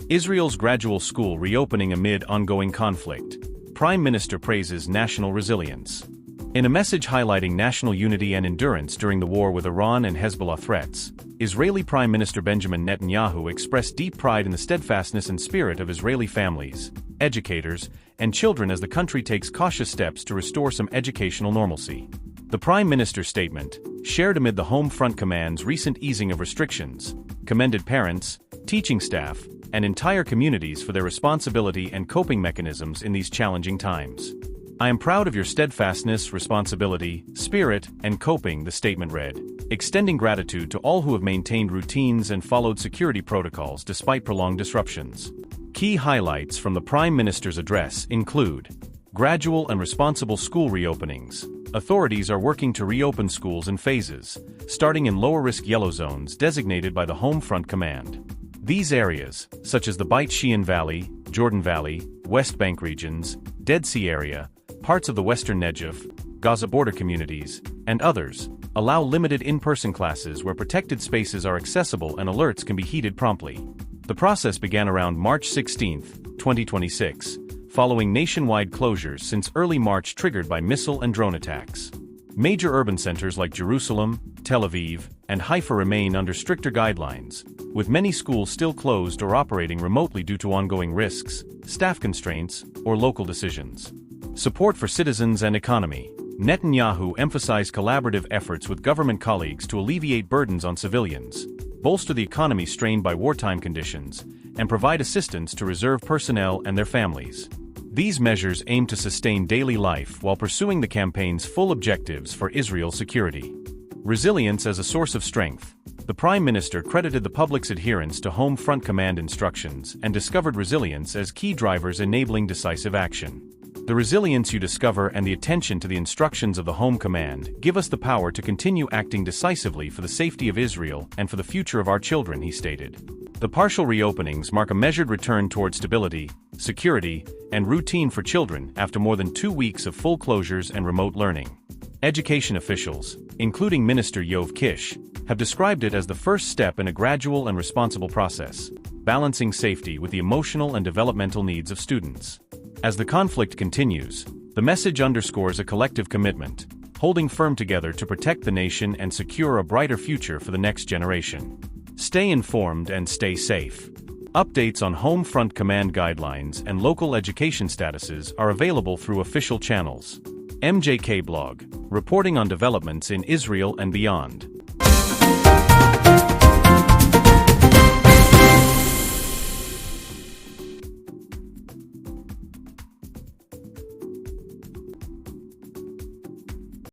Israel's gradual school reopening amid ongoing conflict. Prime Minister praises national resilience. In a message highlighting national unity and endurance during the war with Iran and Hezbollah threats, Israeli Prime Minister Benjamin Netanyahu expressed deep pride in the steadfastness and spirit of Israeli families, educators, and children as the country takes cautious steps to restore some educational normalcy. The Prime Minister's statement, shared amid the Home Front Command's recent easing of restrictions, commended parents, teaching staff, and entire communities for their responsibility and coping mechanisms in these challenging times. I am proud of your steadfastness, responsibility, spirit, and coping, the statement read, extending gratitude to all who have maintained routines and followed security protocols despite prolonged disruptions. Key highlights from the Prime Minister's address include gradual and responsible school reopenings. Authorities are working to reopen schools in phases, starting in lower-risk yellow zones designated by the Home Front Command. These areas, such as the Beit Shean Valley, Jordan Valley, West Bank regions, Dead Sea area, parts of the Western Negev, Gaza border communities, and others, allow limited in-person classes where protected spaces are accessible and alerts can be heeded promptly. The process began around March 16, 2026, following nationwide closures since early March triggered by missile and drone attacks. Major urban centers like Jerusalem, Tel Aviv, and Haifa remain under stricter guidelines, with many schools still closed or operating remotely due to ongoing risks, staff constraints, or local decisions. Support for citizens and economy. Netanyahu emphasized collaborative efforts with government colleagues to alleviate burdens on civilians, bolster the economy strained by wartime conditions, and provide assistance to reserve personnel and their families. These measures aim to sustain daily life while pursuing the campaign's full objectives for Israel's security. Resilience as a source of strength. The Prime Minister credited the public's adherence to Home Front Command instructions and discovered resilience as key drivers enabling decisive action. The resilience you discover and the attention to the instructions of the Home Command give us the power to continue acting decisively for the safety of Israel and for the future of our children, he stated. The partial reopenings mark a measured return toward stability, security, and routine for children after more than 2 weeks of full closures and remote learning. Education officials, including Minister Yoav Kish, have described it as the first step in a gradual and responsible process, balancing safety with the emotional and developmental needs of students. As the conflict continues, the message underscores a collective commitment, holding firm together to protect the nation and secure a brighter future for the next generation. Stay informed and stay safe. Updates on Home Front Command guidelines and local education statuses are available through official channels. MJK Blog, reporting on developments in Israel and beyond.